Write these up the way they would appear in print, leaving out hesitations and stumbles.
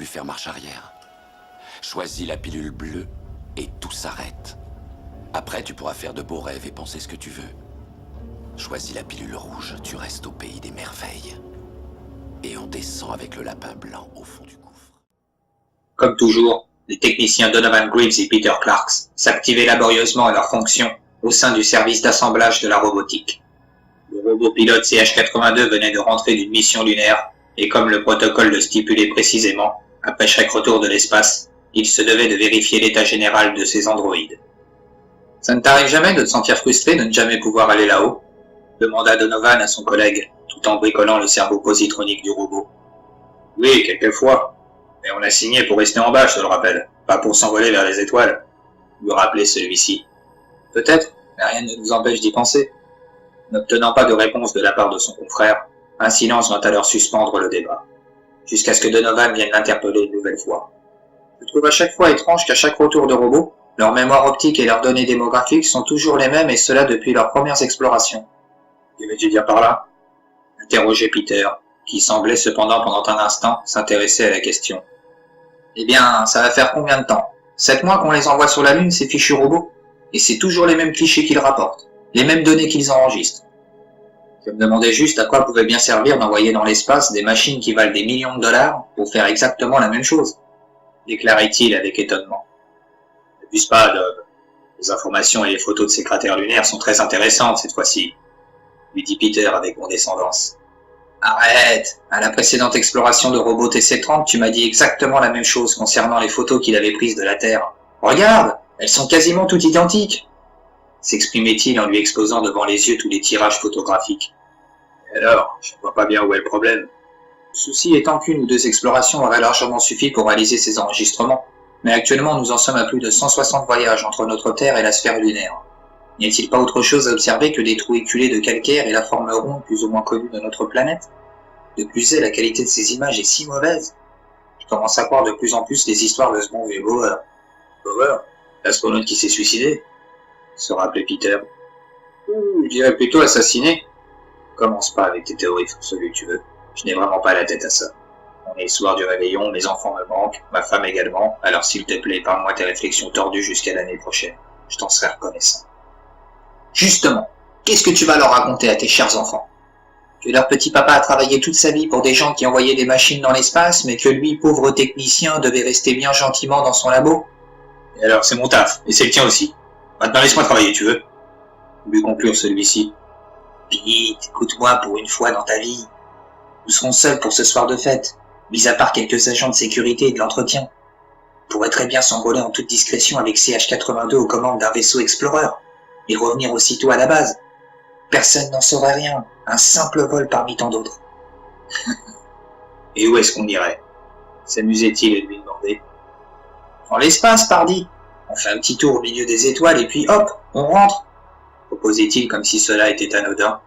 plus faire marche arrière. Choisis la pilule bleue et tout s'arrête. Après, tu pourras faire de beaux rêves et penser ce que tu veux. Choisis la pilule rouge, tu restes au pays des merveilles. Et on descend avec le lapin blanc au fond du gouffre. Comme toujours, les techniciens Donovan Greaves et Peter Clarks s'activaient laborieusement à leurs fonctions au sein du service d'assemblage de la robotique. Le robot pilote CH-82 venait de rentrer d'une mission lunaire, et comme le protocole le stipulait précisément, après chaque retour de l'espace, il se devait de vérifier l'état général de ses androïdes. « Ça ne t'arrive jamais de te sentir frustré de ne jamais pouvoir aller là-haut ?» demanda Donovan à son collègue, tout en bricolant le cerveau positronique du robot. « Oui, quelquefois. Mais on a signé pour rester en bas, je te le rappelle, pas pour s'envoler vers les étoiles. » lui rappelait celui-ci. « Peut-être, mais rien ne nous empêche d'y penser. » N'obtenant pas de réponse de la part de son confrère, un silence vint alors suspendre le débat, jusqu'à ce que Donovan vienne l'interpeller une nouvelle fois. « Je trouve à chaque fois étrange qu'à chaque retour de robot, leur mémoire optique et leurs données démographiques sont toujours les mêmes et cela depuis leurs premières explorations. » « Que veux-tu dire par là ?» interrogeait Peter, qui semblait cependant pendant un instant s'intéresser à la question. « Eh bien, ça va faire combien de temps? 7 mois qu'on les envoie sur la Lune, ces fichus robots? Et c'est toujours les mêmes clichés qu'ils rapportent, les mêmes données qu'ils enregistrent. Je me demandais juste à quoi pouvait bien servir d'envoyer dans l'espace des machines qui valent des millions de dollars pour faire exactement la même chose, déclarait-il avec étonnement. N'abuse pas, Dob. Les informations et les photos de ces cratères lunaires sont très intéressantes cette fois-ci, lui dit Peter avec condescendance. Arrête! À la précédente exploration de robot TC-30, tu m'as dit exactement la même chose concernant les photos qu'il avait prises de la Terre. Regarde! Elles sont quasiment toutes identiques! S'exprimait-il en lui exposant devant les yeux tous les tirages photographiques. Et alors, je ne vois pas bien où est le problème. Le souci étant qu'une ou deux explorations auraient largement suffi pour réaliser ces enregistrements, mais actuellement nous en sommes à plus de 160 voyages entre notre Terre et la sphère lunaire. N'y a-t-il pas autre chose à observer que des trous éculés de calcaire et la forme ronde plus ou moins connue de notre planète? De plus est, la qualité de ces images est si mauvaise. Je commence à croire de plus en plus les histoires de ce bon vieux Bauer. Bauer? L'astronaute qui s'est suicidé? Se rappelait Peter. Je dirais plutôt assassiné. Commence pas avec tes théories, celui que tu veux. Je n'ai vraiment pas la tête à ça. On est le soir du réveillon, mes enfants me manquent, ma femme également, alors s'il te plaît, parle-moi tes réflexions tordues jusqu'à l'année prochaine. Je t'en serai reconnaissant. Justement, qu'est-ce que tu vas leur raconter à tes chers enfants? Que leur petit papa a travaillé toute sa vie pour des gens qui envoyaient des machines dans l'espace, mais que lui, pauvre technicien, devait rester bien gentiment dans son labo? Et alors, c'est mon taf, et c'est le tien aussi. Maintenant, laisse-moi travailler, tu veux? Lui conclure celui-ci. Pete, écoute-moi pour une fois dans ta vie. Nous serons seuls pour ce soir de fête, mis à part quelques agents de sécurité et de l'entretien. On pourrait très bien s'envoler en toute discrétion avec CH-82 aux commandes d'un vaisseau Explorer, et revenir aussitôt à la base. Personne n'en saurait rien, un simple vol parmi tant d'autres. Et où est-ce qu'on irait? S'amusait-il de lui demander. Dans l'espace, pardi. On fait un petit tour au milieu des étoiles et puis hop, on rentre, proposait-il comme si cela était anodin.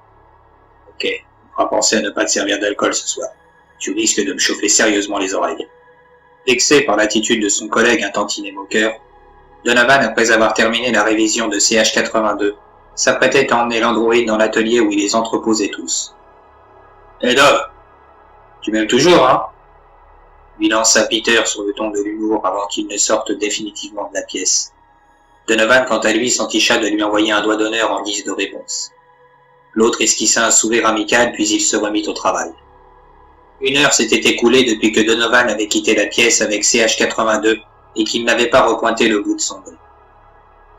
Ok, on fera penser à ne pas te servir d'alcool ce soir. Tu risques de me chauffer sérieusement les oreilles. Vexé par l'attitude de son collègue un tantinet moqueur, Donovan, après avoir terminé la révision de CH-82, s'apprêtait à emmener l'androïde dans l'atelier où il les entreposait tous. « Hé Dov, tu m'aimes toujours, hein ?» lui lança Peter sur le ton de l'humour avant qu'il ne sorte définitivement de la pièce. Donovan, quant à lui, s'enticha de lui envoyer un doigt d'honneur en guise de réponse. L'autre esquissa un sourire amical, puis il se remit au travail. 1 heure s'était écoulée depuis que Donovan avait quitté la pièce avec CH-82 et qu'il n'avait pas repointé le bout de son nez.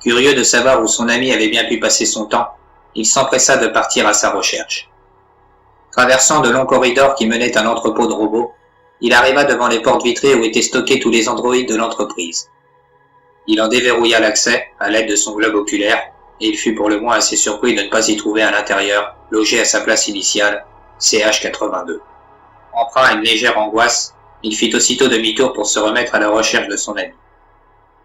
Curieux de savoir où son ami avait bien pu passer son temps, il s'empressa de partir à sa recherche. Traversant de longs corridors qui menaient à l'entrepôt de robots, il arriva devant les portes vitrées où étaient stockés tous les androïdes de l'entreprise. Il en déverrouilla l'accès à l'aide de son globe oculaire, et il fut pour le moins assez surpris de ne pas y trouver à l'intérieur, logé à sa place initiale, CH-82. Empreint à une légère angoisse, il fit aussitôt demi-tour pour se remettre à la recherche de son ami.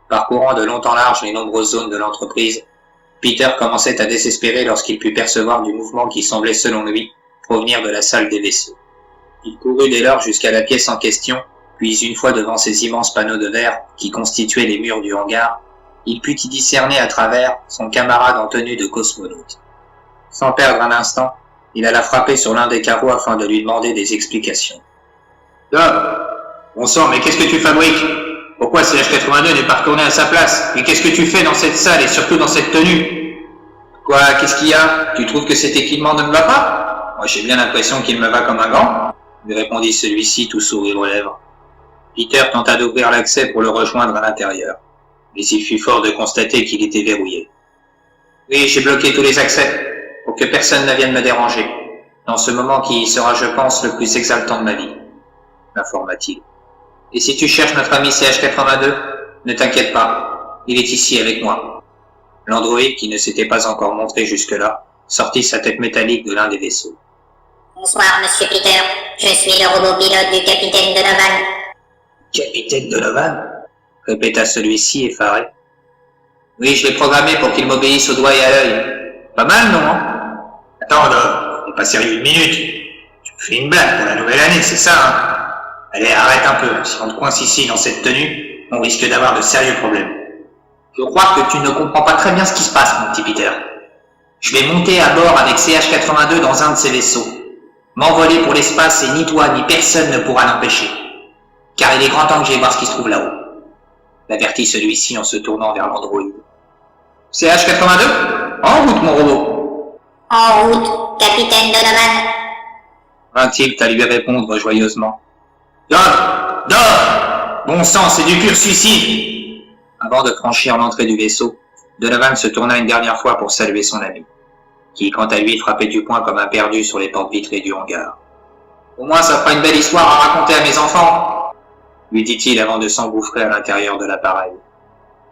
Parcourant de long en large les nombreuses zones de l'entreprise, Peter commençait à désespérer lorsqu'il put percevoir du mouvement qui semblait, selon lui, provenir de la salle des vaisseaux. Il courut dès lors jusqu'à la pièce en question, puis une fois devant ces immenses panneaux de verre qui constituaient les murs du hangar, il put y discerner à travers son camarade en tenue de cosmonaute. Sans perdre un instant, il alla frapper sur l'un des carreaux afin de lui demander des explications. « Dom, Bon sang, mais qu'est-ce que tu fabriques? Pourquoi CH82 n'est pas retourné à sa place? Et qu'est-ce que tu fais dans cette salle et surtout dans cette tenue? Quoi, qu'est-ce qu'il y a? Tu trouves que cet équipement ne me va pas? Moi j'ai bien l'impression qu'il me va comme un gant, lui répondit celui-ci tout sourire aux lèvres. Peter tenta d'ouvrir l'accès pour le rejoindre à l'intérieur, mais il fut fort de constater qu'il était verrouillé. Oui, j'ai bloqué tous les accès, pour que personne ne vienne me déranger, dans ce moment qui sera, je pense, le plus exaltant de ma vie, m'informa-t-il. Et si tu cherches notre ami CH82, ne t'inquiète pas, il est ici avec moi. L'androïde, qui ne s'était pas encore montré jusque-là, sortit sa tête métallique de l'un des vaisseaux. Bonsoir, Monsieur Peter. Je suis le robot pilote du capitaine Donovan. Capitaine Donovan? Répéta celui-ci effaré. Oui, je l'ai programmé pour qu'il m'obéisse au doigt et à l'œil. Pas mal, non, hein? Attends, on n'est pas sérieux une minute. Tu me fais une blague pour la nouvelle année, c'est ça, hein? Allez, arrête un peu. Si on te coince ici dans cette tenue, on risque d'avoir de sérieux problèmes. Je crois que tu ne comprends pas très bien ce qui se passe, mon petit Peter. Je vais monter à bord avec CH82 dans un de ces vaisseaux. M'envoler pour l'espace et ni toi ni personne ne pourra l'empêcher. Car il est grand temps que j'aille voir ce qui se trouve là-haut. L'avertit celui-ci en se tournant vers l'androïde. CH82? En route, mon robot. En route, capitaine Donovan. Vint-il à lui répondre joyeusement. Dors! Dors! Bon sang, c'est du pur suicide! Avant de franchir l'entrée du vaisseau, Donovan se tourna une dernière fois pour saluer son ami, qui, quant à lui, frappait du poing comme un perdu sur les portes vitrées du hangar. Au moins, ça fera une belle histoire à raconter à mes enfants, lui dit-il avant de s'engouffrer à l'intérieur de l'appareil.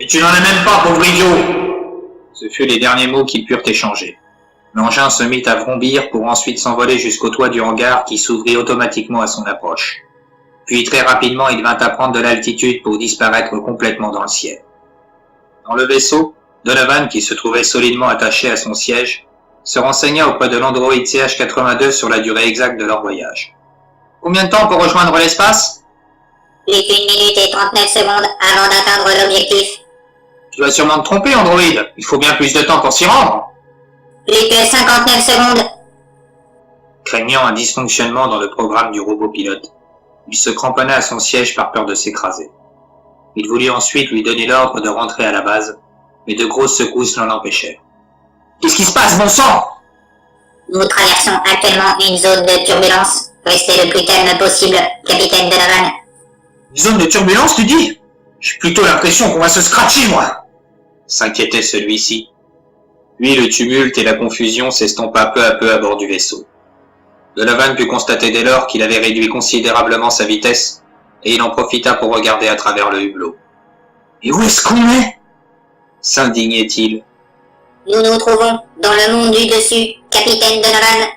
Et tu n'en as même pas, pauvre idiot! Ce furent les derniers mots qu'ils purent échanger. L'engin se mit à vrombir pour ensuite s'envoler jusqu'au toit du hangar qui s'ouvrit automatiquement à son approche. Puis très rapidement, il vint à prendre de l'altitude pour disparaître complètement dans le ciel. Dans le vaisseau, Donovan, qui se trouvait solidement attaché à son siège, se renseigna auprès de l'androïde CH82 sur la durée exacte de leur voyage. Combien de temps pour rejoindre l'espace? Plus qu'1 minute et 39 secondes avant d'atteindre l'objectif. Tu dois sûrement te tromper, androïde. Il faut bien plus de temps pour s'y rendre. Plus que 59 secondes. Craignant un dysfonctionnement dans le programme du robot pilote, il se cramponna à son siège par peur de s'écraser. Il voulut ensuite lui donner l'ordre de rentrer à la base, mais de grosses secousses l'en empêchèrent. Qu'est-ce qui se passe, bon sang? Nous traversons actuellement une zone de turbulence. Restez le plus calme possible, capitaine Donovan. Une zone de turbulence, tu dis? J'ai plutôt l'impression qu'on va se scratcher, moi! S'inquiétait celui-ci. Puis le tumulte et la confusion s'estompa peu à peu à bord du vaisseau. Donovan put constater dès lors qu'il avait réduit considérablement sa vitesse, et il en profita pour regarder à travers le hublot. « Et où est-ce qu'on est ?» s'indignait-il. « Nous nous trouvons dans le monde du dessus, capitaine Donovan. »«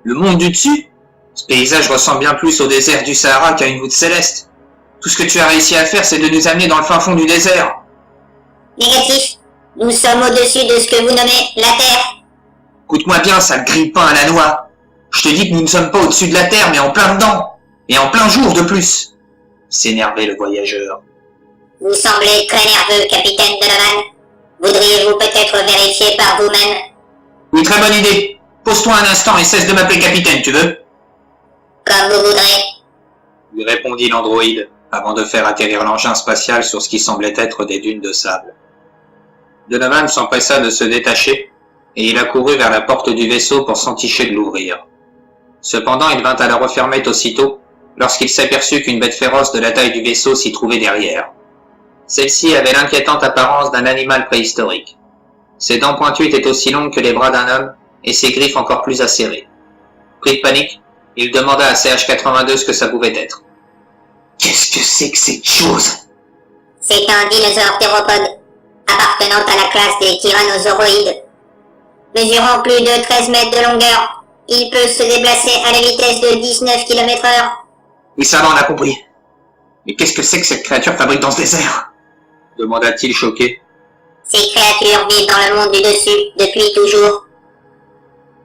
Le monde du dessus? Ce paysage ressemble bien plus au désert du Sahara qu'à une voûte céleste. Tout ce que tu as réussi à faire, c'est de nous amener dans le fin fond du désert. »« Négatif. Nous sommes au-dessus de ce que vous nommez la Terre. »« Écoute-moi bien, sale grille-pain à la noix. Je te dis que nous ne sommes pas au-dessus de la Terre, mais en plein dedans. Et en plein jour de plus. » s'énervait le voyageur. « Vous semblez très nerveux, capitaine Donovan. Voudriez-vous peut-être vérifier par vous-même? »« Oui, très bonne idée. Pose-toi un instant et cesse de m'appeler capitaine, tu veux? » ?»« Comme vous voudrez. » lui répondit l'androïde, avant de faire atterrir l'engin spatial sur ce qui semblait être des dunes de sable. Donovan s'empressa de se détacher, et il accourut vers la porte du vaisseau pour s'enticher de l'ouvrir. Cependant, il vint à la refermer aussitôt, lorsqu'il s'aperçut qu'une bête féroce de la taille du vaisseau s'y trouvait derrière. Celle-ci avait l'inquiétante apparence d'un animal préhistorique. Ses dents pointues étaient aussi longues que les bras d'un homme, et ses griffes encore plus acérées. Pris de panique, il demanda à CH82 ce que ça pouvait être. « Qu'est-ce que c'est que cette chose ?» C'est un dinosaure théropode, appartenant à la classe des tyrannosauroïdes. Mesurant plus de 13 mètres de longueur, il peut se déplacer à la vitesse de 19 km/h. Oui, ça va, on a compris. Mais qu'est-ce que c'est que cette créature fabrique dans ce désert? Demanda-t-il choqué. Ces créatures vivent dans le monde du dessus, depuis toujours.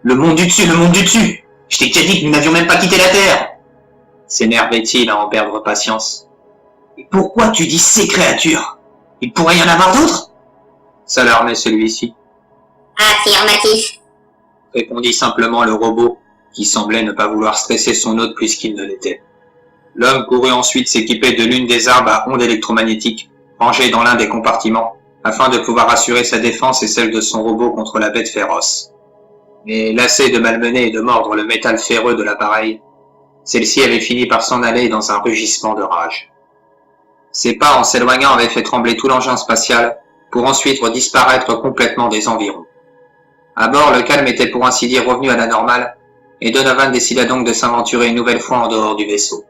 Le monde du dessus, le monde du dessus! Je t'ai déjà dit que nous n'avions même pas quitté la Terre! S'énervait-il à en perdre patience. Et pourquoi tu dis ces créatures? Il pourrait y en avoir d'autres? S'alarmait celui-ci. Affirmatif. Répondit simplement le robot, qui semblait ne pas vouloir stresser son hôte puisqu'il ne l'était. L'homme courut ensuite s'équiper de l'une des armes à ondes électromagnétiques, rangées dans l'un des compartiments, afin de pouvoir assurer sa défense et celle de son robot contre la bête féroce. Mais lassée de malmener et de mordre le métal ferreux de l'appareil, celle-ci avait fini par s'en aller dans un rugissement de rage. Ses pas en s'éloignant avaient fait trembler tout l'engin spatial, pour ensuite disparaître complètement des environs. À bord, le calme était pour ainsi dire revenu à la normale, et Donovan décida donc de s'aventurer une nouvelle fois en dehors du vaisseau.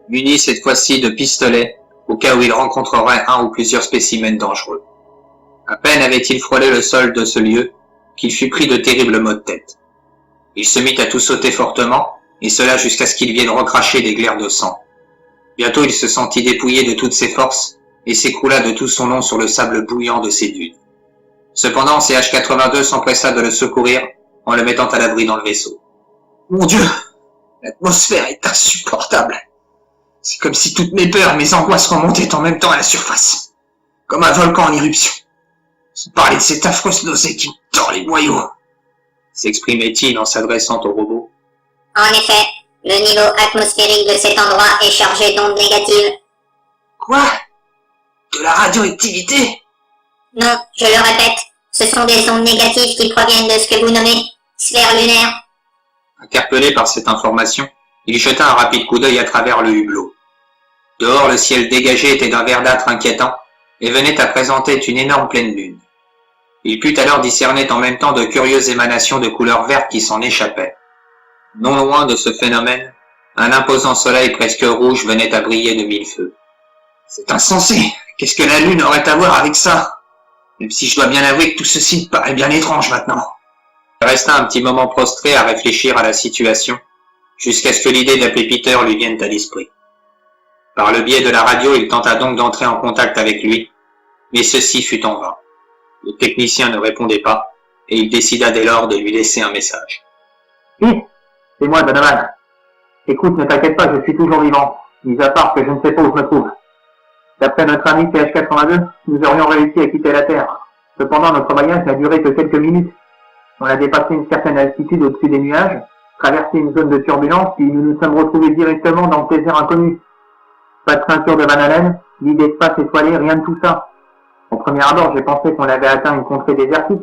Muni cette fois-ci de pistolets, au cas où il rencontrerait un ou plusieurs spécimens dangereux. À peine avait-il frôlé le sol de ce lieu, qu'il fut pris de terribles maux de tête. Il se mit à tout sauter fortement, et cela jusqu'à ce qu'il vienne recracher des glaires de sang. Bientôt il se sentit dépouillé de toutes ses forces, et s'écroula de tout son long sur le sable bouillant de ces dunes. Cependant, CH-82 s'empressa de le secourir, en le mettant à l'abri dans le vaisseau. Mon Dieu! L'atmosphère est insupportable! C'est comme si toutes mes peurs, mes angoisses remontaient en même temps à la surface. Comme un volcan en éruption. Sans parler de cette affreuse nausée qui me tord les boyaux. S'exprimait-il en s'adressant au robot. En effet, le niveau atmosphérique de cet endroit est chargé d'ondes négatives. Quoi? De la radioactivité? Non, je le répète, ce sont des ondes négatives qui proviennent de ce que vous nommez sphère lunaire. Interpellé par cette information, il jeta un rapide coup d'œil à travers le hublot. Dehors, le ciel dégagé était d'un verdâtre inquiétant et venait à présenter une énorme pleine lune. Il put alors discerner en même temps de curieuses émanations de couleur verte qui s'en échappaient. Non loin de ce phénomène, un imposant soleil presque rouge venait à briller de mille feux. C'est insensé! Qu'est-ce que la lune aurait à voir avec ça? Même si je dois bien avouer que tout ceci me paraît bien étrange maintenant. Il resta un petit moment prostré à réfléchir à la situation, jusqu'à ce que l'idée d'appeler Peter lui vienne à l'esprit. Par le biais de la radio, il tenta donc d'entrer en contact avec lui, mais ceci fut en vain. Le technicien ne répondait pas, et il décida dès lors de lui laisser un message. Oui, c'est moi, Donovan. Écoute, ne t'inquiète pas, je suis toujours vivant, mis à part que je ne sais pas où je me trouve. D'après notre ami CH-82, nous aurions réussi à quitter la Terre. Cependant, notre voyage n'a duré que quelques minutes. On a dépassé une certaine altitude au-dessus des nuages, traversé une zone de turbulence, puis nous nous sommes retrouvés directement dans le désert inconnu. Pas de ceinture de Van Allen, ni d'espace étoilé, rien de tout ça. Au premier abord, j'ai pensé qu'on avait atteint une contrée désertique,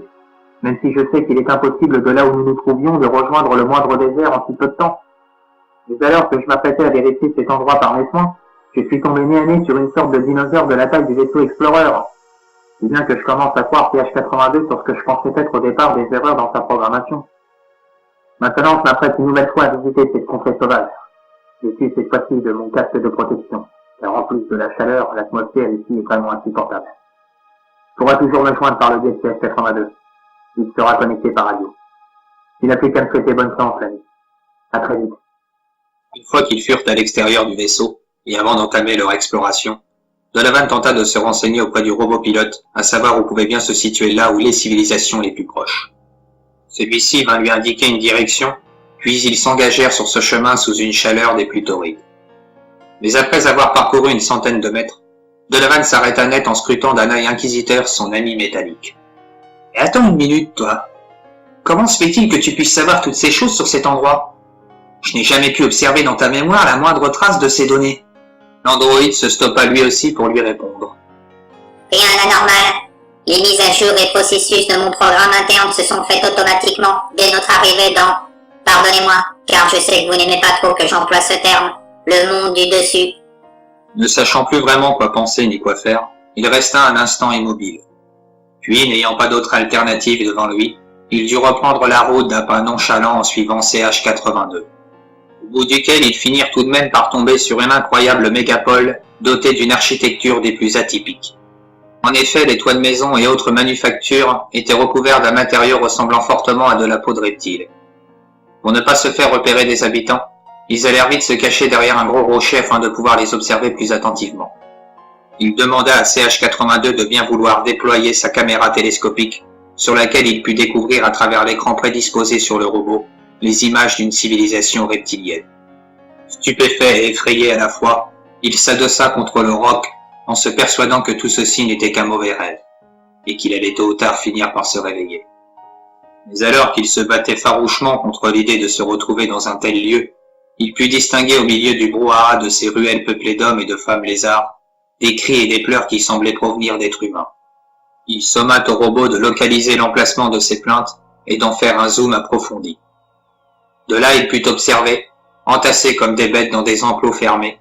même si je sais qu'il est impossible de là où nous nous trouvions de rejoindre le moindre désert en si peu de temps. Mais alors que je m'apprêtais à vérifier cet endroit par mes soins, je suis tombé nez à nez sur une sorte de dinosaure de la taille du vaisseau Explorer. C'est bien que je commence à croire CH-82 sur ce que je pensais être au départ des erreurs dans sa programmation. Maintenant, je m'apprête une nouvelle fois à visiter cette contrée sauvage. Je suis cette fois-ci de mon casque de protection, car en plus de la chaleur, l'atmosphère ici est vraiment insupportable. Tu pourras toujours me joindre par le biais de CH-82. Il sera connecté par radio. Il n'a plus qu'à me souhaiter bonne chance, l'ami. À très vite. Une fois qu'ils furent à l'extérieur du vaisseau, et avant d'entamer leur exploration, Donovan tenta de se renseigner auprès du robot pilote, à savoir où pouvaient bien se situer là où les civilisations les plus proches. Celui-ci vint lui indiquer une direction, puis ils s'engagèrent sur ce chemin sous une chaleur des plus torrides. Mais après avoir parcouru une centaine de mètres, Donovan s'arrêta net en scrutant d'un œil inquisiteur son ami métallique. « Et attends une minute, toi. Comment se fait-il que tu puisses savoir toutes ces choses sur cet endroit? Je n'ai jamais pu observer dans ta mémoire la moindre trace de ces données. » L'androïde se stoppa lui aussi pour lui répondre. Rien d'anormal. Les mises à jour et processus de mon programme interne se sont faites automatiquement dès notre arrivée dans... Pardonnez-moi, car je sais que vous n'aimez pas trop que j'emploie ce terme. Le monde du dessus. Ne sachant plus vraiment quoi penser ni quoi faire, il resta un instant immobile. Puis, n'ayant pas d'autre alternative devant lui, il dut reprendre la route d'un pas nonchalant en suivant CH-82. Au bout duquel ils finirent tout de même par tomber sur une incroyable mégapole dotée d'une architecture des plus atypiques. En effet, les toits de maison et autres manufactures étaient recouverts d'un matériau ressemblant fortement à de la peau de reptile. Pour ne pas se faire repérer des habitants, ils allèrent vite se cacher derrière un gros rocher afin de pouvoir les observer plus attentivement. Il demanda à CH-82 de bien vouloir déployer sa caméra télescopique, sur laquelle il put découvrir à travers l'écran prédisposé sur le robot les images d'une civilisation reptilienne. Stupéfait et effrayé à la fois, il s'adossa contre le roc en se persuadant que tout ceci n'était qu'un mauvais rêve, et qu'il allait tôt ou tard finir par se réveiller. Mais alors qu'il se battait farouchement contre l'idée de se retrouver dans un tel lieu, Il put distinguer au milieu du brouhaha de ces ruelles peuplées d'hommes et de femmes lézards des cris et des pleurs qui semblaient provenir d'êtres humains. Il somma au robot de localiser l'emplacement de ces plaintes et d'en faire un zoom approfondi. De là, il put observer, entassés comme des bêtes dans des enclos fermés,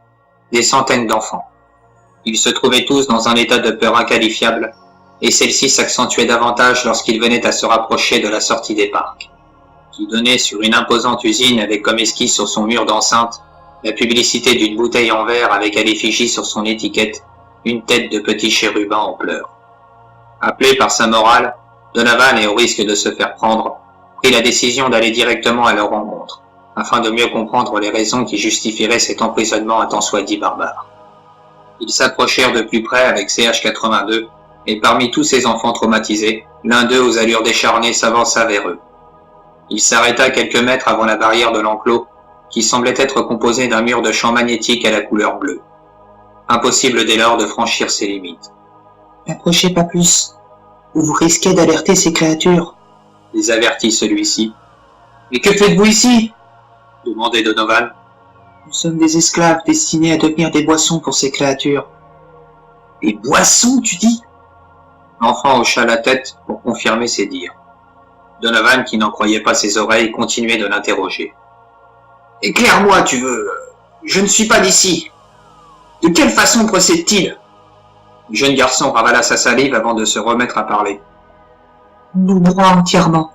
des centaines d'enfants. Ils se trouvaient tous dans un état de peur inqualifiable, et celle-ci s'accentuait davantage lorsqu'ils venaient à se rapprocher de la sortie des parcs, qui donnait sur une imposante usine avec comme esquisse sur son mur d'enceinte la publicité d'une bouteille en verre avec à l'effigie sur son étiquette une tête de petit chérubin en pleurs. Appelé par sa morale, Donovan, et au risque de se faire prendre, prit la décision d'aller directement à leur rencontre, afin de mieux comprendre les raisons qui justifieraient cet emprisonnement un tant soit dit barbare. Ils s'approchèrent de plus près avec CH-82, et parmi tous ces enfants traumatisés, l'un d'eux aux allures décharnées s'avança vers eux. Il s'arrêta quelques mètres avant la barrière de l'enclos, qui semblait être composée d'un mur de champ magnétique à la couleur bleue. Impossible dès lors de franchir ses limites. « N'approchez pas plus, ou vous risquez d'alerter ces créatures. » les avertit celui-ci. « Mais que faites-vous ici ?» demandait Donovan. « Nous sommes des esclaves destinés à devenir des boissons pour ces créatures. »« Des boissons, tu dis ?» L'enfant hocha la tête pour confirmer ses dires. Donovan, qui n'en croyait pas ses oreilles, continuait de l'interroger. « Éclaire-moi, tu veux. Je ne suis pas d'ici. De quelle façon procède-t-il » Le jeune garçon ravala sa salive avant de se remettre à parler. « On nous broie entièrement,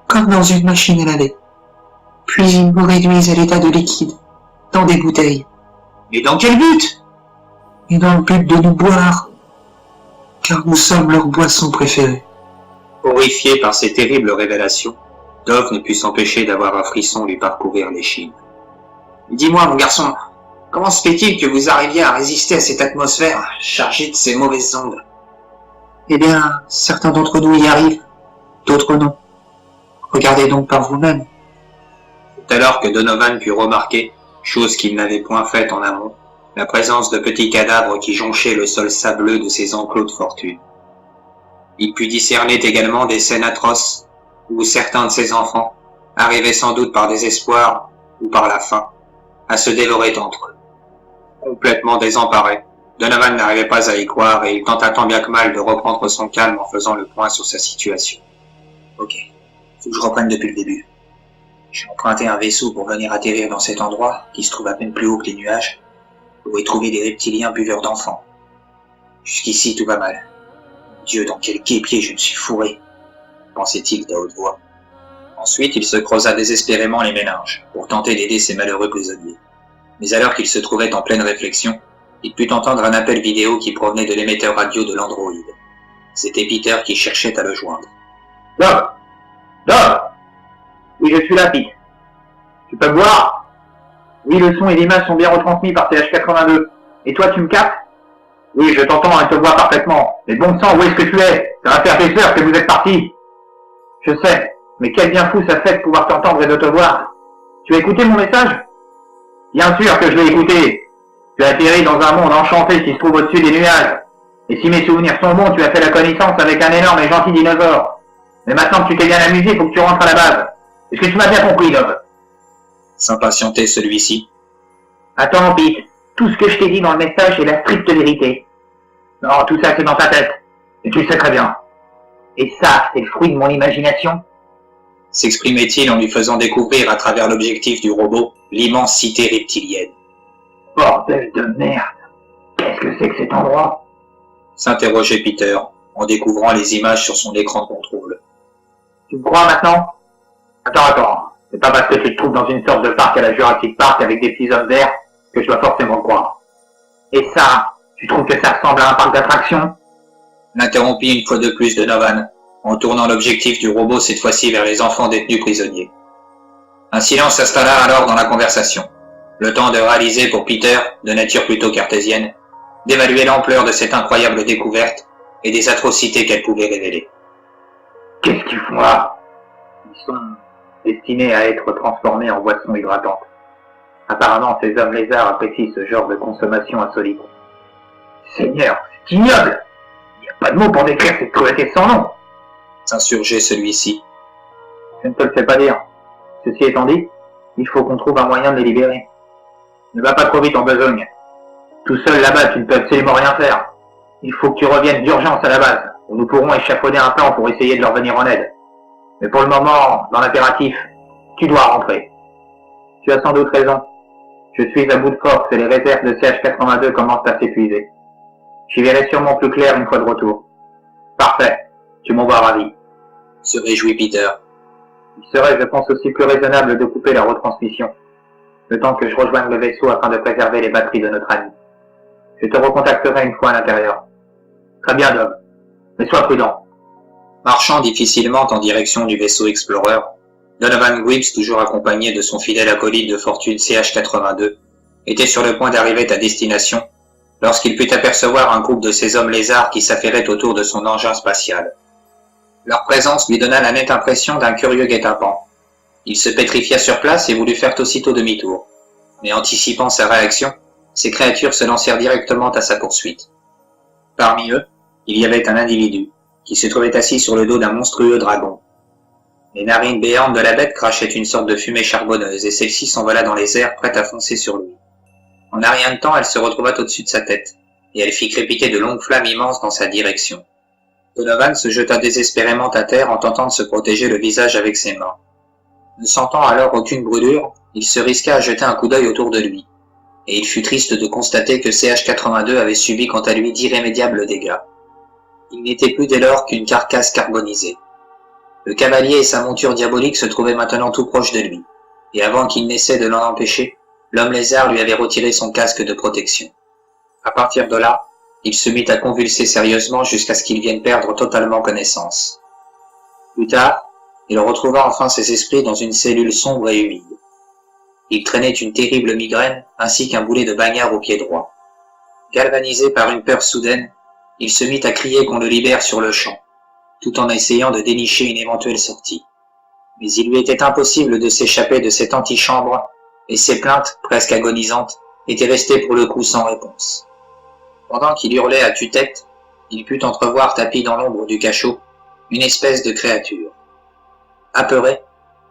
comme dans une machine à laver. Puis ils nous réduisent à l'état de liquide, dans des bouteilles. »« Mais dans quel but ?»« Et dans le but de nous boire, car nous sommes leur boisson préférée. » Horrifié par ces terribles révélations, Dove ne put s'empêcher d'avoir un frisson lui parcourir l'échine. « Dis-moi, mon garçon, comment se fait-il que vous arriviez à résister à cette atmosphère chargée de ces mauvaises ondes ?»« Eh bien, certains d'entre nous y arrivent, d'autres non. Regardez donc par vous-même. » C'est alors que Donovan put remarquer, chose qu'il n'avait point faite en amont, la présence de petits cadavres qui jonchaient le sol sableux de ces enclos de fortune. Il put discerner également des scènes atroces où certains de ses enfants, arrivés sans doute par désespoir ou par la faim, à se dévorer entre eux. Complètement désemparé, Donovan n'arrivait pas à y croire et il tenta tant bien que mal de reprendre son calme en faisant le point sur sa situation. Ok, faut que je reprenne depuis le début. J'ai emprunté un vaisseau pour venir atterrir dans cet endroit, qui se trouve à peine plus haut que les nuages, pour y trouver des reptiliens buveurs d'enfants. Jusqu'ici, tout va mal. Dieu, dans quel guêpier je me suis fourré, pensait-il d'à haute voix. Ensuite, il se creusa désespérément les méninges, pour tenter d'aider ces malheureux prisonniers. Mais alors qu'il se trouvait en pleine réflexion, il put entendre un appel vidéo qui provenait de l'émetteur radio de l'androïde. C'était Peter qui cherchait à le joindre. « Dove ! Dove ! Oui, je suis là, Pete. Tu peux me voir ? Oui, le son et l'image sont bien retransmis par CH-82. Et toi, tu me captes ? Oui, je t'entends et te vois parfaitement. Mais bon sang, où est-ce que tu es ? Ça va faire des heures que vous êtes partis. Je sais, mais quel bien fou ça fait de pouvoir t'entendre et de te voir. Tu as écouté mon message ? Bien sûr que je l'ai écouté. Tu as atterri dans un monde enchanté qui se trouve au-dessus des nuages. Et si mes souvenirs sont bons, tu as fait la connaissance avec un énorme et gentil dinosaure. Mais maintenant que tu t'es bien amusé, faut que tu rentres à la base. Est-ce que tu m'as bien compris, Dove ? S'impatientait celui-ci. Attends, Pete. Tout ce que je t'ai dit dans le message est la stricte vérité. Non, tout ça c'est dans ta tête. Et tu le sais très bien. Et ça, c'est le fruit de mon imagination. S'exprimait-il en lui faisant découvrir à travers l'objectif du robot l'immense cité reptilienne. Bordel de merde. Qu'est-ce que c'est que cet endroit ? S'interrogeait Peter, en découvrant les images sur son écran de contrôle. Tu me crois maintenant ? Attends. C'est pas parce que tu te trouves dans une sorte de parc à la Jurassic Park avec des petits hommes verts que je dois forcément le croire. Et ça, tu trouves que ça ressemble à un parc d'attractions ? L'interrompit une fois de plus Donovan, en tournant l'objectif du robot cette fois-ci vers les enfants détenus prisonniers. Un silence s'installa alors dans la conversation, le temps de réaliser pour Peter, de nature plutôt cartésienne, d'évaluer l'ampleur de cette incroyable découverte et des atrocités qu'elle pouvait révéler. Qu'est-ce qu'ils font là ? Ils sont destinés à être transformés en boissons hydratantes. Apparemment, ces hommes lézards apprécient ce genre de consommation insolite. Seigneur, c'est ignoble ! Il n'y a pas de mots pour décrire cette cruauté sans nom. S'insurgeait celui-ci. Je ne te le fais pas dire. Ceci étant dit, Il faut qu'on trouve un moyen de les libérer. Ne va pas trop vite en besogne. Tout seul là-bas, tu ne peux absolument rien faire. Il faut que tu reviennes d'urgence à la base, où nous pourrons échafauder un plan pour essayer de leur venir en aide. Mais pour le moment, dans l'impératif, tu dois rentrer. Tu as sans doute raison. Je suis à bout de force et les réserves de CH-82 commencent à s'épuiser. J'y verrai sûrement plus clair une fois de retour. Parfait. Tu m'en vois ravi. Se réjouit Peter. Il serait, je pense, aussi plus raisonnable de couper la retransmission, le temps que je rejoigne le vaisseau afin de préserver les batteries de notre ami. Je te recontacterai une fois à l'intérieur. Très bien, Dom. Mais sois prudent. Marchant difficilement en direction du vaisseau Explorer, Donovan Gribbs, toujours accompagné de son fidèle acolyte de fortune CH-82, était sur le point d'arriver à destination lorsqu'il put apercevoir un groupe de ces hommes lézards qui s'affairaient autour de son engin spatial. Leur présence lui donna la nette impression d'un curieux guet-apens. Il se pétrifia sur place et voulut faire aussitôt demi-tour. Mais anticipant sa réaction, ces créatures se lancèrent directement à sa poursuite. Parmi eux, il y avait un individu, qui se trouvait assis sur le dos d'un monstrueux dragon. Les narines béantes de la bête crachaient une sorte de fumée charbonneuse et celle-ci s'envola dans les airs prête à foncer sur lui. En un rien de temps, elle se retrouva au-dessus de sa tête, et elle fit crépiter de longues flammes immenses dans sa direction. Donovan se jeta désespérément à terre en tentant de se protéger le visage avec ses mains. Ne sentant alors aucune brûlure, il se risqua à jeter un coup d'œil autour de lui, et il fut triste de constater que CH-82 avait subi quant à lui d'irrémédiables dégâts. Il n'était plus dès lors qu'une carcasse carbonisée. Le cavalier et sa monture diabolique se trouvaient maintenant tout proches de lui, et avant qu'il n'essaie de l'en empêcher, l'homme lézard lui avait retiré son casque de protection. À partir de là, il se mit à convulser sérieusement jusqu'à ce qu'il vienne perdre totalement connaissance. Plus tard, il retrouva enfin ses esprits dans une cellule sombre et humide. Il traînait une terrible migraine ainsi qu'un boulet de bagnard au pied droit. Galvanisé par une peur soudaine, il se mit à crier qu'on le libère sur le champ, tout en essayant de dénicher une éventuelle sortie. Mais il lui était impossible de s'échapper de cette antichambre, et ses plaintes, presque agonisantes, étaient restées pour le coup sans réponse. Pendant qu'il hurlait à tue-tête, il put entrevoir tapis dans l'ombre du cachot une espèce de créature. Apeuré,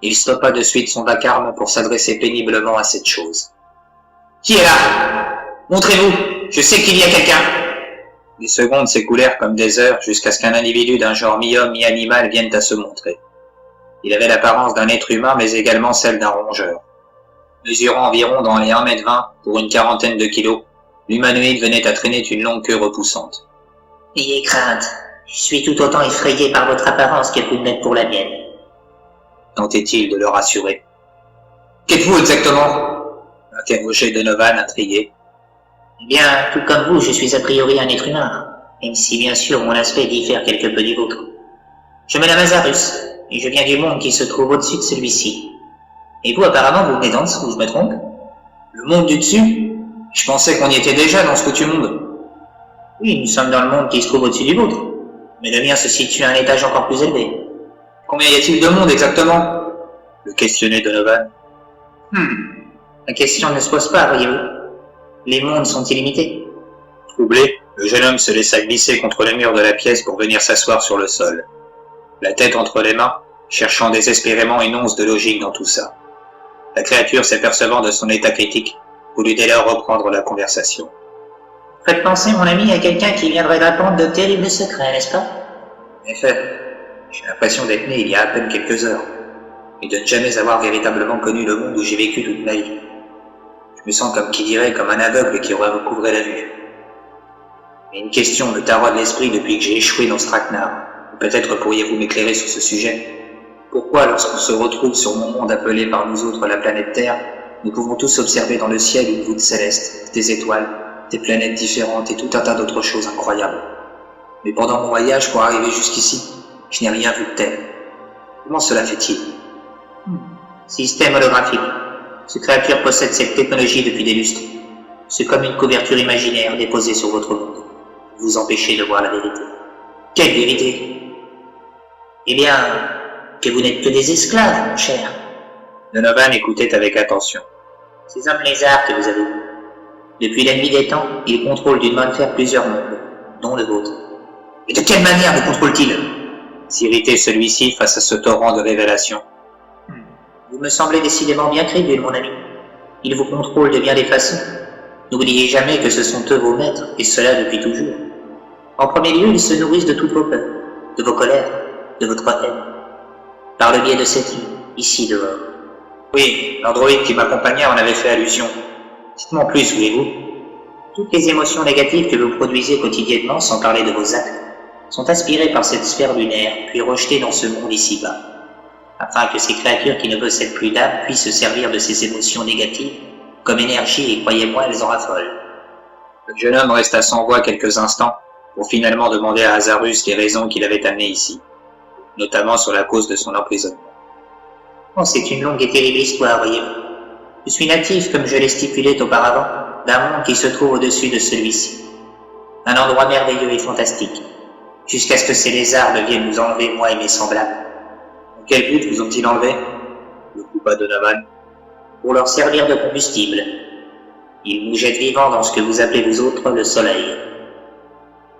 il stoppa de suite son vacarme pour s'adresser péniblement à cette chose. « Qui est là? Montrez-vous, je sais qu'il y a quelqu'un !» Les secondes s'écoulèrent comme des heures jusqu'à ce qu'un individu d'un genre mi-homme mi-animal vienne à se montrer. Il avait l'apparence d'un être humain mais également celle d'un rongeur. Mesurant environ dans les 1,20 m pour une quarantaine de kilos, l'humanoïde venait à traîner une longue queue repoussante. « Ayez crainte, je suis tout autant effrayé par votre apparence que vous ne l'êtes pour la mienne. » tentait-il de le rassurer. « Qu'êtes-vous exactement » interrogeait Donovan intrigué. Eh bien, tout comme vous, je suis a priori un être humain, même si bien sûr mon aspect diffère quelque peu du vôtre. Je me nomme Lazarus, et je viens du monde qui se trouve au-dessus de celui-ci. Et vous, apparemment, vous venez d'en dessous, je me trompe? Le monde du dessus? Je pensais qu'on y était déjà dans ce foutu monde. Oui, nous sommes dans le monde qui se trouve au-dessus du vôtre, mais le mien se situe à un étage encore plus élevé. Combien y a-t-il de monde exactement? Le questionnait Donovan. La question ne se pose pas, voyez-vous. Les mondes sont illimités. Troublé, le jeune homme se laissa glisser contre le mur de la pièce pour venir s'asseoir sur le sol. La tête entre les mains, cherchant désespérément une once de logique dans tout ça. La créature, s'apercevant de son état critique, voulut dès lors reprendre la conversation. Faites penser, mon ami, à quelqu'un qui viendrait d'apprendre de terribles secrets, n'est-ce pas? En effet, j'ai l'impression d'être né il y a à peine quelques heures, et de ne jamais avoir véritablement connu le monde où j'ai vécu toute ma vie. Je me sens comme qui dirait, comme un aveugle qui aurait recouvré la vue. Mais une question me taraude l'esprit depuis que j'ai échoué dans ce traquenard. Peut-être pourriez-vous m'éclairer sur ce sujet. Pourquoi, lorsqu'on se retrouve sur mon monde appelé par nous autres la planète Terre, nous pouvons tous observer dans le ciel une voûte céleste, des étoiles, des planètes différentes et tout un tas d'autres choses incroyables. Mais pendant mon voyage pour arriver jusqu'ici, je n'ai rien vu de tel. Comment cela fait-il? Système holographique. Cette créature possède cette technologie depuis des lustres. C'est comme une couverture imaginaire déposée sur votre monde. Vous empêchez de voir la vérité. Quelle vérité? Eh bien, que vous n'êtes que des esclaves, mon cher. Donovan écoutait avec attention. Ces hommes lézards que vous avez vus. Depuis la nuit des temps, ils contrôlent d'une main de fer plusieurs mondes, dont le vôtre. Et de quelle manière le contrôle-t-il? S'irritait celui-ci face à ce torrent de révélations. Vous me semblez décidément bien crédule, mon ami. Ils vous contrôlent de bien des façons. N'oubliez jamais que ce sont eux vos maîtres, et cela depuis toujours. En premier lieu, ils se nourrissent de toutes vos peurs, de vos colères, de votre haine. Par le biais de cette vie, ici dehors. Oui, l'androïde qui m'accompagnait en avait fait allusion. Dites-moi plus, voulez-vous? Toutes les émotions négatives que vous produisez quotidiennement, sans parler de vos actes, sont aspirées par cette sphère lunaire, puis rejetées dans ce monde ici-bas, afin que ces créatures qui ne possèdent plus d'âme puissent se servir de ces émotions négatives comme énergie, et croyez-moi, elles en raffolent. Le jeune homme resta sans voix quelques instants, pour finalement demander à Azarus les raisons qui l'avaient amené ici, notamment sur la cause de son emprisonnement. Oh, c'est une longue et terrible histoire, voyez-vous. Je suis natif, comme je l'ai stipulé auparavant, d'un monde qui se trouve au-dessus de celui-ci. Un endroit merveilleux et fantastique, jusqu'à ce que ces lézards viennent nous enlever, moi et mes semblables. En quel but vous ont-ils enlevé? Le coupa Donovan. Pour leur servir de combustible. Ils nous jettent vivants dans ce que vous appelez vous autres le soleil.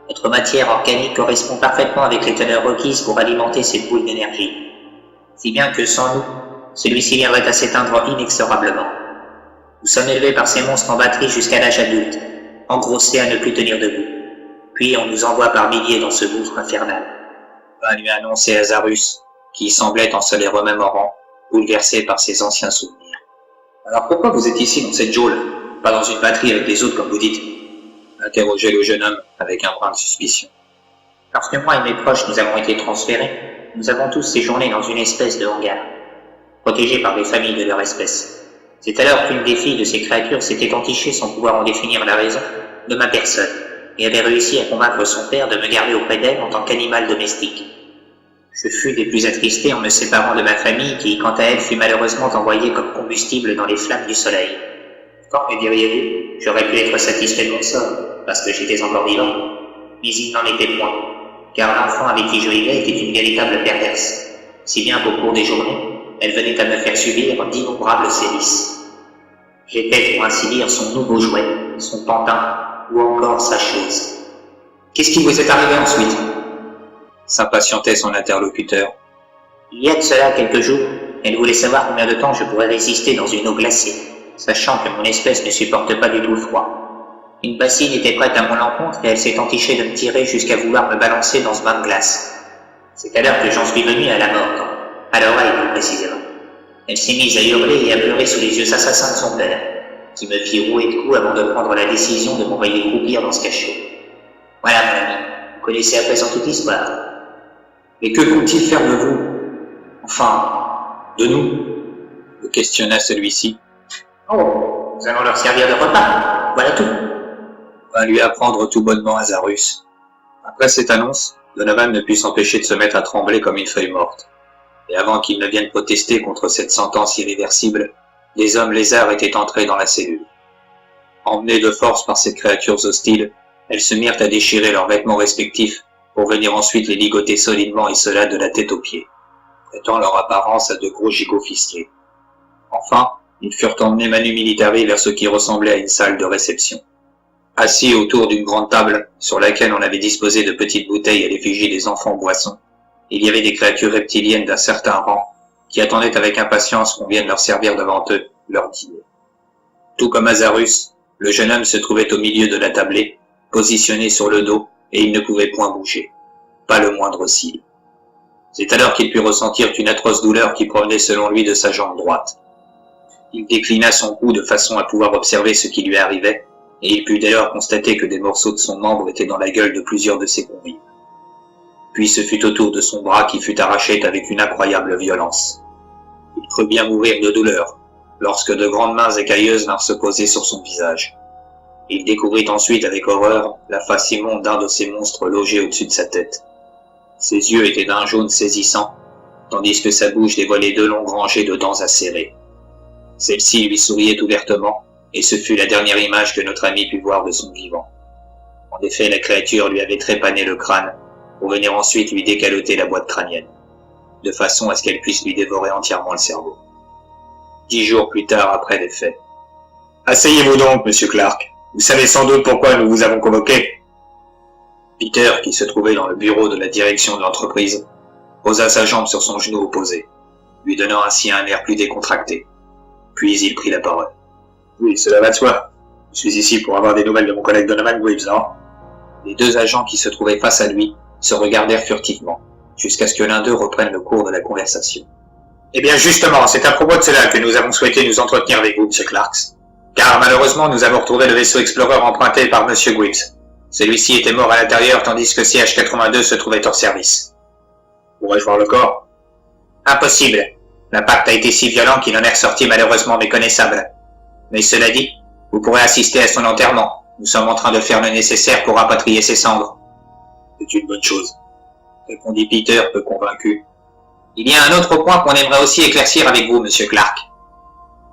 Notre matière organique correspond parfaitement avec les teneurs requises pour alimenter cette boule d'énergie. Si bien que sans nous, celui-ci viendrait à s'éteindre inexorablement. Nous sommes élevés par ces monstres en batterie jusqu'à l'âge adulte, engrossés à ne plus tenir debout. Puis on nous envoie par milliers dans ce gouffre infernal. Va lui annoncer Azarus, qui semblait en se les remémorant, bouleversé par ses anciens souvenirs. Alors pourquoi vous êtes ici dans cette geôle, pas dans une batterie avec les autres comme vous dites? Interrogeait le jeune homme avec un brin de suspicion. Parce que moi et mes proches nous avons été transférés, nous avons tous séjourné dans une espèce de hangar, protégés par des familles de leur espèce. C'est alors qu'une des filles de ces créatures s'était entichée sans pouvoir en définir la raison de ma personne, et avait réussi à convaincre son père de me garder auprès d'elle en tant qu'animal domestique. Je fus des plus attristés en me séparant de ma famille qui, quant à elle, fut malheureusement envoyée comme combustible dans les flammes du soleil. Quand, me diriez-vous, j'aurais pu être satisfait de mon sort, parce que j'étais encore vivant, mais il n'en était point, car l'enfant avec qui je vivais était une véritable perverse, si bien qu'au cours des journées, elle venait à me faire subir d'innombrables sévices. J'étais, pour ainsi dire, son nouveau jouet, son pantin, ou encore sa chose. Qu'est-ce qui vous est arrivé ensuite? S'impatientait son interlocuteur. Il y a de cela quelques jours, elle voulait savoir combien de temps je pourrais résister dans une eau glacée, sachant que mon espèce ne supporte pas du tout le froid. Une bassine était prête à mon encontre et elle s'est entichée de me tirer jusqu'à vouloir me balancer dans ce bain de glace. C'est alors que j'en suis venu à la mort, à l'oreille plus précisément. Elle s'est mise à hurler et à pleurer sous les yeux assassins de son père, qui me fit rouer de coups avant de prendre la décision de m'envoyer croupir dans ce cachot. Voilà mon ami, vous connaissez à présent toute l'histoire. Et que vont-ils faire de vous? Enfin, de nous? Le questionna celui-ci. Oh, nous allons leur servir de repas, voilà tout. Va lui apprendre tout bonnement Azarus. Après cette annonce, Donovan ne put s'empêcher de se mettre à trembler comme une feuille morte. Et avant qu'il ne vienne protester contre cette sentence irréversible, les hommes lézards étaient entrés dans la cellule. Emmenés de force par ces créatures hostiles, elles se mirent à déchirer leurs vêtements respectifs pour venir ensuite les ligoter solidement et cela de la tête aux pieds, prêtant leur apparence à de gros gigots ficelés. Enfin, ils furent emmenés manu militari vers ce qui ressemblait à une salle de réception. Assis autour d'une grande table sur laquelle on avait disposé de petites bouteilles à l'effigie des enfants boissons, il y avait des créatures reptiliennes d'un certain rang qui attendaient avec impatience qu'on vienne leur servir devant eux leur dîner. Tout comme Azarus, le jeune homme se trouvait au milieu de la tablée, positionné sur le dos, et il ne pouvait point bouger, pas le moindre cil. C'est alors qu'il put ressentir une atroce douleur qui provenait selon lui de sa jambe droite. Il déclina son cou de façon à pouvoir observer ce qui lui arrivait, et il put dès lors constater que des morceaux de son membre étaient dans la gueule de plusieurs de ses convives. Puis ce fut au tour de son bras qui fut arraché avec une incroyable violence. Il crut bien mourir de douleur, lorsque de grandes mains écailleuses vinrent se poser sur son visage. Il découvrit ensuite avec horreur la face immonde d'un de ces monstres logés au-dessus de sa tête. Ses yeux étaient d'un jaune saisissant, tandis que sa bouche dévoilait deux longues rangées de dents acérées. Celle-ci lui souriait ouvertement, et ce fut la dernière image que notre ami put voir de son vivant. En effet, la créature lui avait trépané le crâne, pour venir ensuite lui décaloter la boîte crânienne, de façon à ce qu'elle puisse lui dévorer entièrement le cerveau. 10 jours plus tard après les faits. « Asseyez-vous donc, monsieur Clark. Vous savez sans doute pourquoi nous vous avons convoqué. » Peter, qui se trouvait dans le bureau de la direction de l'entreprise, posa sa jambe sur son genou opposé. lui donnant ainsi un air plus décontracté. Puis il prit la parole. Oui, cela va de soi. Je suis ici pour avoir des nouvelles de mon collègue Donovan Greaves, non? Les deux agents qui se trouvaient face à lui se regardèrent furtivement, jusqu'à ce que l'un d'eux reprenne le cours de la conversation. Eh bien justement, c'est à propos de cela que nous avons souhaité nous entretenir avec vous, M. Clarks. Car malheureusement, nous avons retrouvé le vaisseau Explorer emprunté par M. Greaves. Celui-ci était mort à l'intérieur tandis que CH-82 se trouvait hors service. Pourrais-je voir le corps? Impossible. L'impact a été si violent qu'il en est ressorti malheureusement méconnaissable. Mais cela dit, vous pourrez assister à son enterrement. Nous sommes en train de faire le nécessaire pour rapatrier ses cendres. C'est une bonne chose, répondit Peter, peu convaincu. Il y a un autre point qu'on aimerait aussi éclaircir avec vous, Monsieur Clark.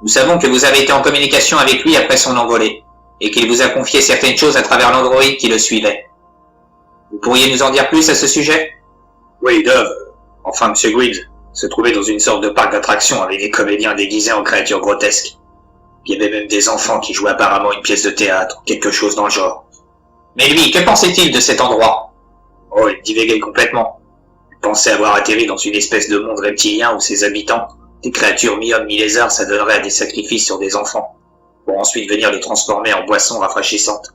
Nous savons que vous avez été en communication avec lui après son envolée, et qu'il vous a confié certaines choses à travers l'androïde qui le suivait. Vous pourriez nous en dire plus à ce sujet? Oui, Dove. Enfin, M. Greaves se trouvait dans une sorte de parc d'attractions avec des comédiens déguisés en créatures grotesques. Il y avait même des enfants qui jouaient apparemment une pièce de théâtre, quelque chose dans le genre. Mais lui, que pensait-il de cet endroit? Oh, il divaguait complètement. Il pensait avoir atterri dans une espèce de monde reptilien où ses habitants, des créatures mi-hommes mi-lézards, s'adonneraient à des sacrifices sur des enfants, pour ensuite venir les transformer en boissons rafraîchissantes.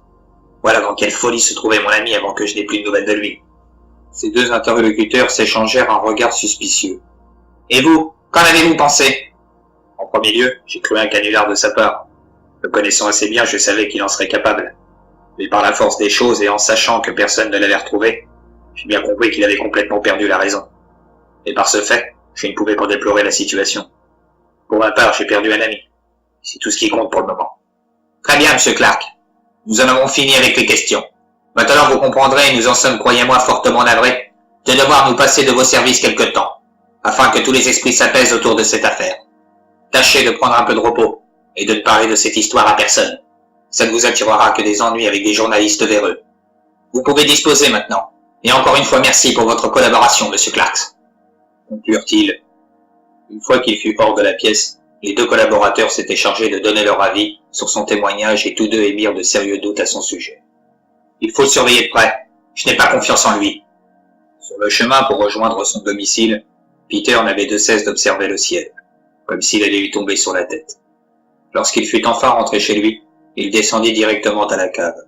Voilà dans quelle folie se trouvait mon ami avant que je n'ai plus de nouvelles de lui. Ces deux interlocuteurs s'échangèrent un regard suspicieux. Et vous, qu'en avez-vous pensé? En premier lieu, j'ai cru un canular de sa part. Le connaissant assez bien, je savais qu'il en serait capable. Mais par la force des choses et en sachant que personne ne l'avait retrouvé, j'ai bien compris qu'il avait complètement perdu la raison. Et par ce fait, je ne pouvais qu'en déplorer la situation. Pour ma part, j'ai perdu un ami. C'est tout ce qui compte pour le moment. Très bien, Monsieur Clark. Nous en avons fini avec les questions. Maintenant, vous comprendrez, et nous en sommes, croyez-moi, fortement navrés, de devoir nous passer de vos services quelque temps, afin que tous les esprits s'apaisent autour de cette affaire. Tâchez de prendre un peu de repos, et de ne parler de cette histoire à personne. Ça ne vous attirera que des ennuis avec des journalistes véreux. Vous pouvez disposer maintenant. Et encore une fois, merci pour votre collaboration, Monsieur Clarks. Conclurent-ils. Une fois qu'il fut hors de la pièce, les deux collaborateurs s'étaient chargés de donner leur avis sur son témoignage et tous deux émirent de sérieux doutes à son sujet. Il faut le surveiller de près. Je n'ai pas confiance en lui. Sur le chemin pour rejoindre son domicile, Peter n'avait de cesse d'observer le ciel, comme s'il allait lui tomber sur la tête. Lorsqu'il fut enfin rentré chez lui, il descendit directement à la cave.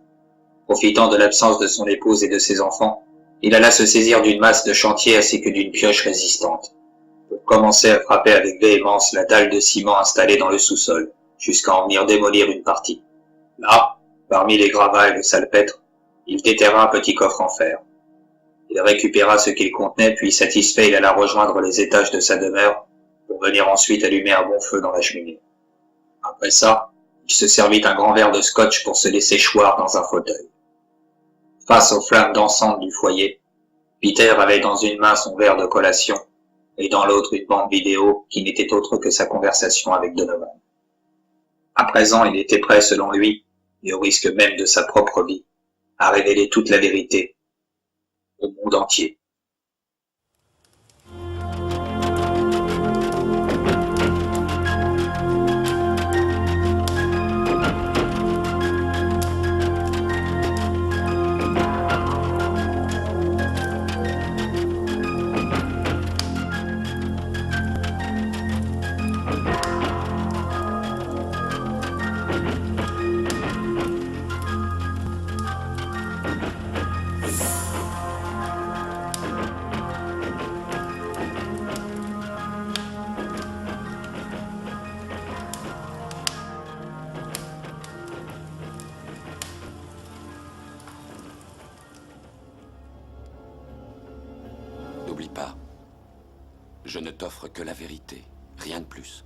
Profitant de l'absence de son épouse et de ses enfants, il alla se saisir d'une masse de chantier ainsi que d'une pioche résistante, pour commencer à frapper avec véhémence la dalle de ciment installée dans le sous-sol, jusqu'à en venir démolir une partie. Là, parmi les gravats et le salpêtre, il déterra un petit coffre en fer. Il récupéra ce qu'il contenait, puis satisfait, il alla rejoindre les étages de sa demeure, pour venir ensuite allumer un bon feu dans la cheminée. Après ça, il se servit d'un grand verre de scotch pour se laisser choir dans un fauteuil. Face aux flammes dansantes du foyer, Peter avait dans une main son verre de collation et dans l'autre une bande vidéo qui n'était autre que sa conversation avec Donovan. À présent, il était prêt, selon lui, et au risque même de sa propre vie, à révéler toute la vérité au monde entier. N'oublie pas, je ne t'offre que la vérité, rien de plus.